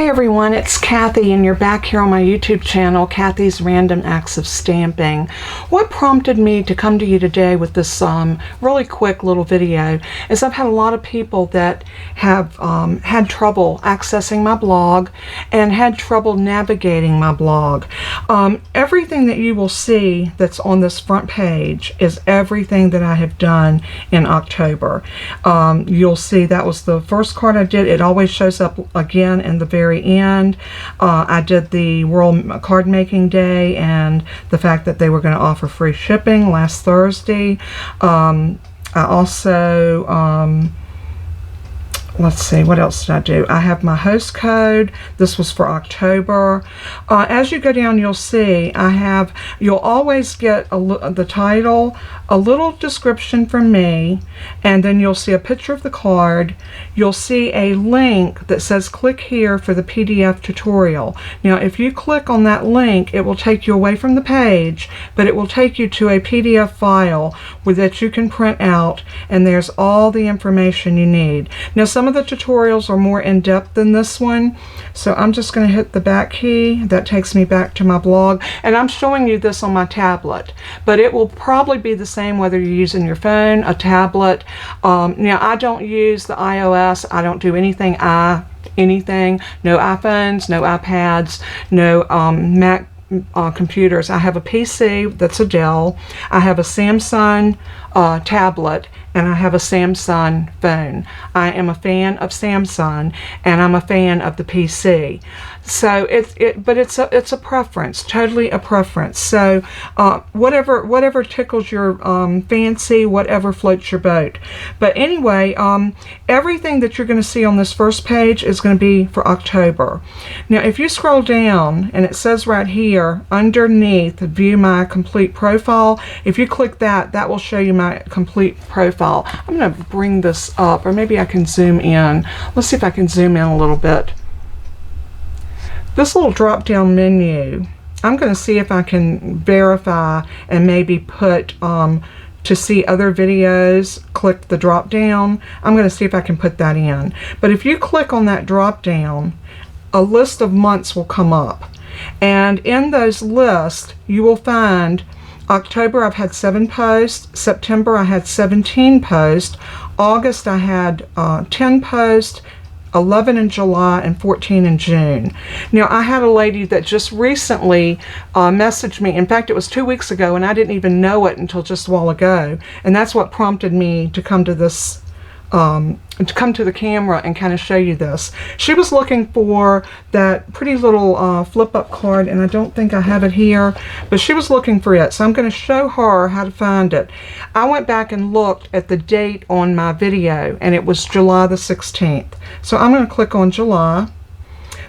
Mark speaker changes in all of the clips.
Speaker 1: Hi everyone, it's Kathy and you're back here on my YouTube channel, Kathy's Random Acts of Stamping. What prompted me to come to you today with this really quick little video is I've had a lot of people that have had trouble accessing my blog and had trouble navigating my blog. Everything that you will see that's on this front page is everything that I have done in October. You'll see that was the first card I did. It always shows up again in the very end. I did the World Card Making Day and the fact that they were going to offer free shipping last Thursday. I also let's see, what else did I do? I have my host code. This was for October. As you go down, you'll see you'll always get the title, a little description from me, and then you'll see a picture of the card. You'll see a link that says click here for the PDF tutorial. Now, if you click on that link, it will take you away from the page, but it will take you to a PDF file that you can print out, and there's all the information you need. Now, some of the tutorials are more in-depth than this one, so I'm just going to hit the back key. That takes me back to my blog, and I'm showing you this on my tablet, but it will probably be the same whether you're using your phone, a tablet. Now, I don't use the iOS. I don't do anything no iPhones, no iPads, no Mac computers. I have a PC that's a Dell. I have a Samsung tablet, and I have a Samsung phone. I am a fan of Samsung, and I'm a fan of the PC. So it's a preference, totally a preference. So whatever tickles your fancy, whatever floats your boat. But anyway, everything that you're going to see on this first page is going to be for October. Now, if you scroll down, and it says right here underneath, view my complete profile. If you click that, that will show you my complete profile. I'm going to bring this up, or maybe I can zoom in. Let's see if I can zoom in a little bit. This little drop down menu, I'm going to see if I can verify and maybe put to see other videos, click the drop down. I'm going to see if I can put that in. But if you click on that drop down, a list of months will come up, and in those lists you will find October I've had 7 posts, September I had 17 posts, August I had 10 posts, 11 in July, and 14 in June. Now, I had a lady that just recently messaged me. In fact, it was 2 weeks ago, and I didn't even know it until just a while ago. And that's what prompted me to come to this, to come to the camera and kind of show you this. She was looking for that pretty little flip-up card, and I don't think I have it here, but she was looking for it. So I'm going to show her how to find it. I went back and looked at the date on my video, and it was July the 16th. So I'm going to click on July.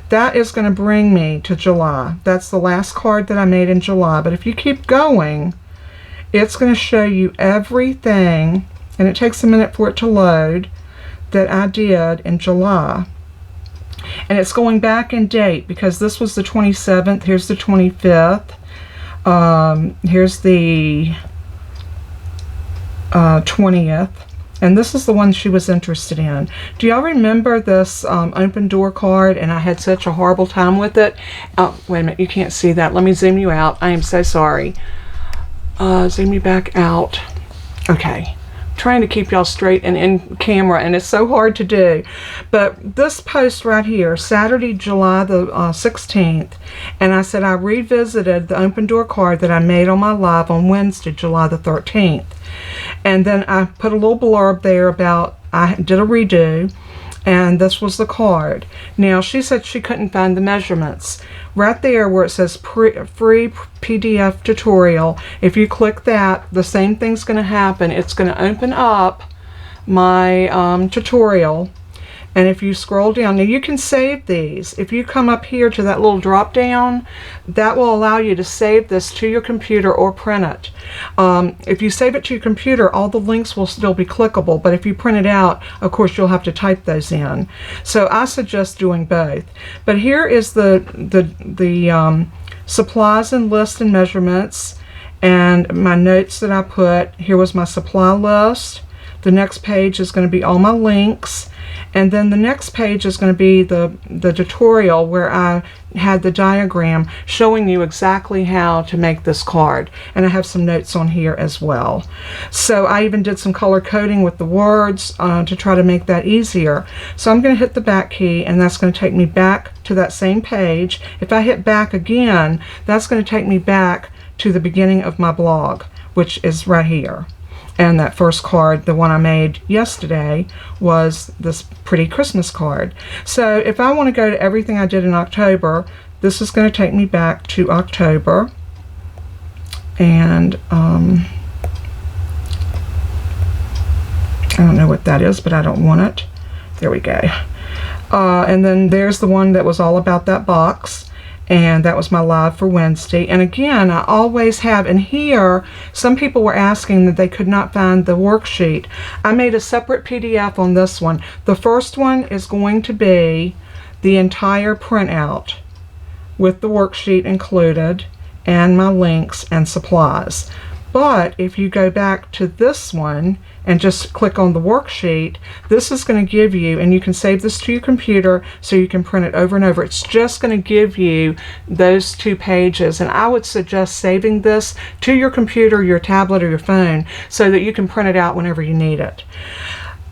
Speaker 1: That is going to bring me to July. That's the last card that I made in July. But if you keep going, it's going to show you everything, and it takes a minute for it to load, that I did in July. And it's going back in date because this was the 27th. Here's the 25th. Here's the 20th. And this is the one she was interested in. Do y'all remember this open door card? And I had such a horrible time with it. Wait a minute, you can't see that. Let me zoom you out. I am so sorry. Zoom you back out. Okay. Trying to keep y'all straight and in camera, and it's so hard to do. But this post right here, Saturday, July the 16th, and I said I revisited the open door card that I made on my live on Wednesday, July the 13th. And then I put a little blurb there about I did a redo, and this was the card. Now, she said she couldn't find the measurements. Right there where it says free PDF tutorial, if you click that, the same thing's going to happen. It's going to open up my tutorial. And if you scroll down, now you can save these. If you come up here to that little drop down, that will allow you to save this to your computer or print it. If you save it to your computer, all the links will still be clickable, but if you print it out, of course, you'll have to type those in. So I suggest doing both. But here is the supplies and list and measurements, and my notes that I put. Here was my supply list. The next page is going to be all my links, And then the next page is going to be the tutorial where I had the diagram showing you exactly how to make this card. And I have some notes on here as well. So I even did some color coding with the words to try to make that easier. So I'm going to hit the back key, and that's going to take me back to that same page. If I hit back again, that's going to take me back to the beginning of my blog, which is right here. And that first card, the one I made yesterday, was this pretty Christmas card. So if I want to go to everything I did in October, this is going to take me back to October. And I don't know what that is, but I don't want it. There we go. And then there's the one that was all about that box. And that was my live for Wednesday. And again, I always have, and here, some people were asking that they could not find the worksheet. I made a separate PDF on this one. The first one is going to be the entire printout with the worksheet included and my links and supplies. But if you go back to this one and just click on the worksheet, this is going to give you, and you can save this to your computer so you can print it over and over. It's just going to give you those 2 pages, and I would suggest saving this to your computer, your tablet, or your phone so that you can print it out whenever you need it.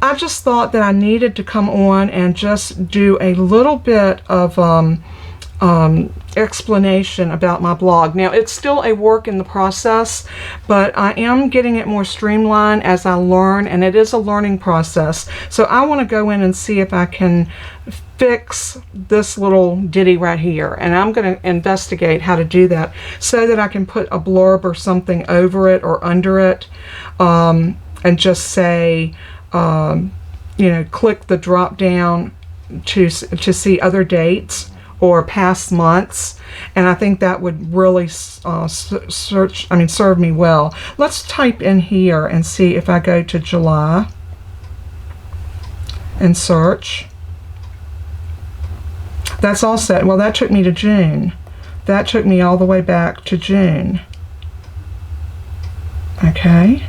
Speaker 1: I just thought that I needed to come on and just do a little bit of explanation about my blog. Now, it's still a work in the process, but I am getting it more streamlined as I learn, and it is a learning process. So I want to go in and see if I can fix this little ditty right here, and I'm going to investigate how to do that so that I can put a blurb or something over it or under it, and just say, you know, click the drop down to see other dates or past months, and I think that would really serve me well. Let's type in here and see if I go to July and search. That's all set. Well, that took me to June. That took me all the way back to June. Okay,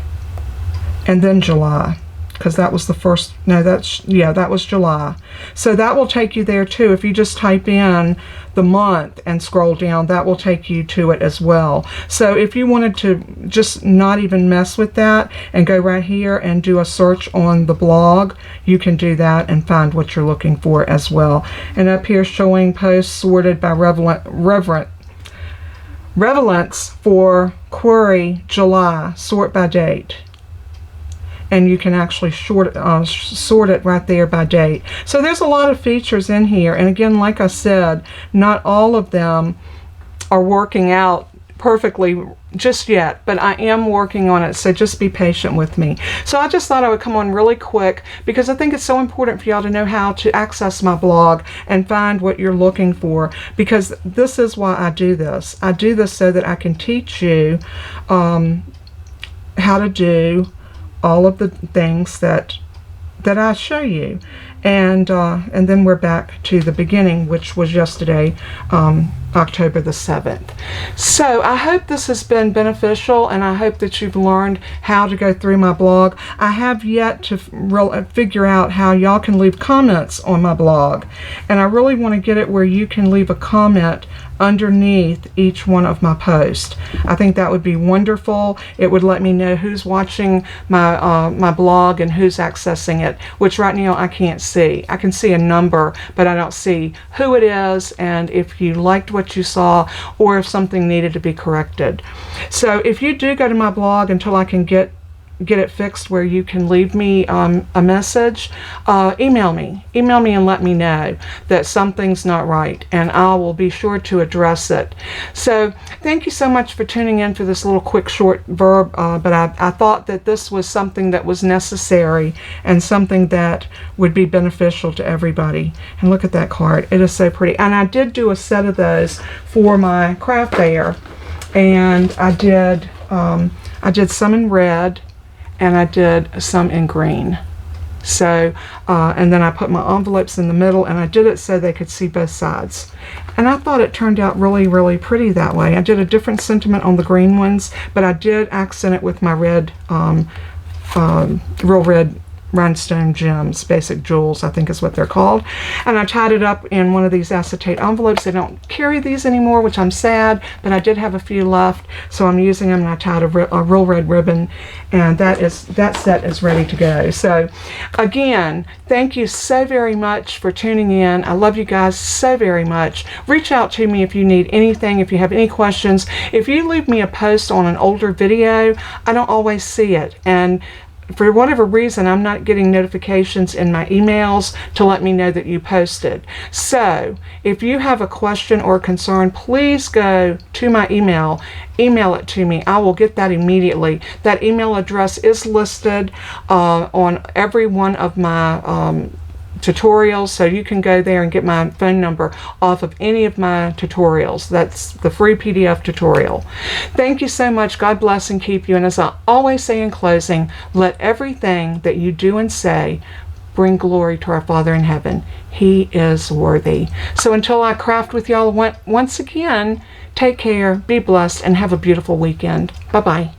Speaker 1: and then July, because that was the first, no, that was July. So that will take you there too. If you just type in the month and scroll down, that will take you to it as well. So if you wanted to just not even mess with that and go right here and do a search on the blog, you can do that and find what you're looking for as well. And up here showing posts sorted by relevance for query July, sort by date. And you can actually sort it right there by date. So there's a lot of features in here, and again, like I said, not all of them are working out perfectly just yet, but I am working on it, so just be patient with me. So I just thought I would come on really quick because I think it's so important for y'all to know how to access my blog and find what you're looking for, because this is why I do this. I do this so that I can teach you how to do all of the things that I show you, and then we're back to the beginning, which was yesterday, October the 7th. So I hope this has been beneficial, and I hope that you've learned how to go through my blog. I have yet to figure out how y'all can leave comments on my blog, and I really want to get it where you can leave a comment underneath each one of my posts. I think that would be wonderful. It would let me know who's watching my my blog and who's accessing it, which right now I can't see. I can see a number, but I don't see who it is, and if you liked what you saw or if something needed to be corrected. So if you do go to my blog until I can get it fixed where you can leave me a message, email me and let me know that something's not right, and I will be sure to address it. So thank you so much for tuning in for this little quick short verb, but I thought that this was something that was necessary and something that would be beneficial to everybody. And look at that card, it is so pretty. And I did do a set of those for my craft fair, and I did some in red and I did some in green. So, and then I put my envelopes in the middle, and I did it so they could see both sides. And I thought it turned out really, really pretty that way. I did a different sentiment on the green ones, but I did accent it with my red, real red rhinestone gems, basic jewels, I think is what they're called. And I tied it up in one of these acetate envelopes. They don't carry these anymore, which I'm sad, but I did have a few left, so I'm using them, and I tied a real red ribbon, and that set is ready to go. So again, thank you so very much for tuning in. I love you guys so very much. Reach out to me if you need anything, if you have any questions. If you leave me a post on an older video, I don't always see it, and for whatever reason, I'm not getting notifications in my emails to let me know that you posted. So if you have a question or concern, please go to my email it to me. I will get that immediately. That email address is listed on every one of my tutorials, so you can go there and get my phone number off of any of my tutorials. That's the free PDF tutorial. Thank you so much. God bless and keep you. And as I always say in closing, let everything that you do and say bring glory to our Father in heaven. He is worthy. So until I craft with y'all once again, take care, be blessed, and have a beautiful weekend. Bye-bye.